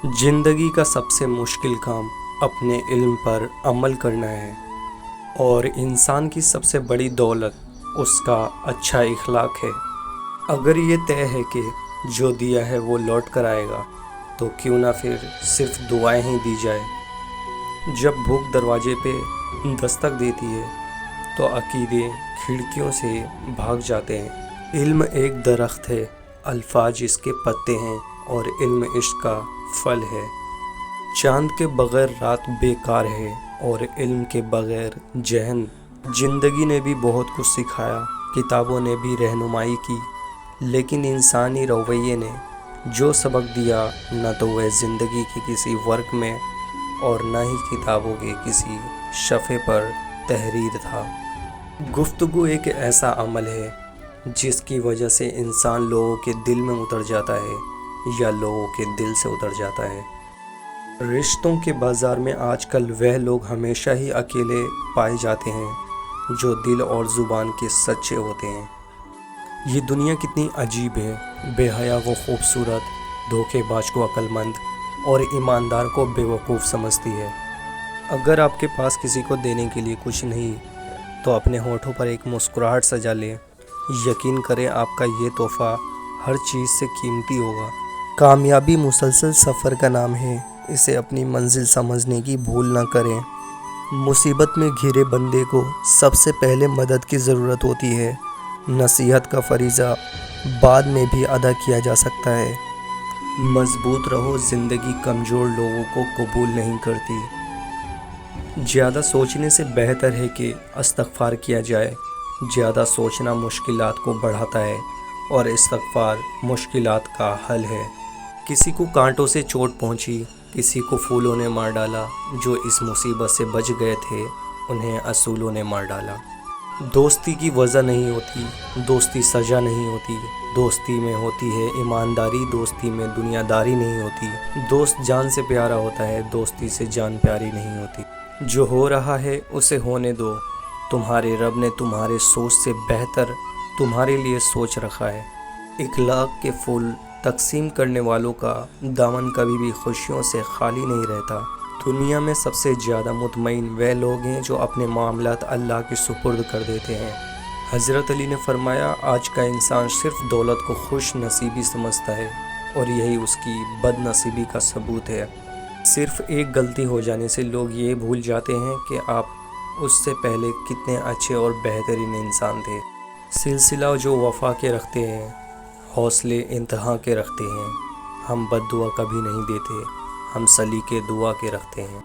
जिंदगी का सबसे मुश्किल काम अपने इल्म पर अमल करना है और इंसान की सबसे बड़ी दौलत उसका अच्छा इखलाक है। अगर ये तय है कि जो दिया है वो लौट कर आएगा तो क्यों ना फिर सिर्फ दुआएं ही दी जाए। जब भूख दरवाजे पे दस्तक देती है तो अकीदे खिड़कियों से भाग जाते हैं। इल्म एक दरख्त है, अल्फाज इसके पत्ते हैं और इल्म इश्क का फल है। चांद के बग़ैर रात बेकार है और इल्म के बग़ैर जहन। ज़िंदगी ने भी बहुत कुछ सिखाया, किताबों ने भी रहनुमाई की, लेकिन इंसानी रवैये ने जो सबक दिया न तो वह ज़िंदगी के किसी वर्क में और न ही किताबों के किसी शफ़े पर तहरीर था। गुफ्तगू एक ऐसा अमल है जिसकी वजह से इंसान लोगों के दिल में उतर जाता है या लोगों के दिल से उतर जाता है। रिश्तों के बाज़ार में आजकल वह लोग हमेशा ही अकेले पाए जाते हैं जो दिल और ज़ुबान के सच्चे होते हैं। ये दुनिया कितनी अजीब है, बेहया को खूबसूरत, धोखेबाज को अक्लमंद और ईमानदार को बेवकूफ़ समझती है। अगर आपके पास किसी को देने के लिए कुछ नहीं तो अपने होठों पर एक मुस्कुराहट सजा लें। यकीन करें आपका ये तोहफ़ा हर चीज़ से कीमती होगा। कामयाबी मुसलसल सफ़र का नाम है, इसे अपनी मंजिल समझने की भूल न करें। मुसीबत में घिरे बंदे को सबसे पहले मदद की ज़रूरत होती है। नसीहत का फरीज़ा बाद में भी अदा किया जा सकता है। मज़बूत रहो, ज़िंदगी कमज़ोर लोगों को कबूल नहीं करती। ज़्यादा सोचने से बेहतर है कि इस्तग़फ़ार किया जाए। ज़्यादा सोचना मुश्किलात को बढ़ाता है और इस्तग़फ़ार मुश्किलात का हल है। किसी को कांटों से चोट पहुंची, किसी को फूलों ने मार डाला। जो इस मुसीबत से बच गए थे उन्हें असूलों ने मार डाला। दोस्ती की वजह नहीं होती, दोस्ती सजा नहीं होती। दोस्ती में होती है ईमानदारी, दोस्ती में दुनियादारी नहीं होती। दोस्त जान से प्यारा होता है, दोस्ती से जान प्यारी नहीं होती। जो हो रहा है उसे होने दो, तुम्हारे रब ने तुम्हारे सोच से बेहतर तुम्हारे लिए सोच रखा है। इखलाक के फूल तकसीम करने वालों का दामन कभी भी खुशियों से खाली नहीं रहता। दुनिया में सबसे ज़्यादा मुतमईन वह लोग हैं जो अपने मामलात अल्लाह के सुपुर्द कर देते हैं। हज़रत अली ने फरमाया, आज का इंसान सिर्फ दौलत को खुश नसीबी समझता है और यही उसकी बदनसीबी का सबूत है। सिर्फ एक गलती हो जाने से लोग ये भूल जाते हैं कि आप उससे पहले कितने अच्छे और बेहतरीन इंसान थे। सिलसिला जो वफ़ा के रखते हैं, हौसले इंतहा के रखते हैं। हम बद्दुआ कभी नहीं देते, हम सलीके दुआ के रखते हैं।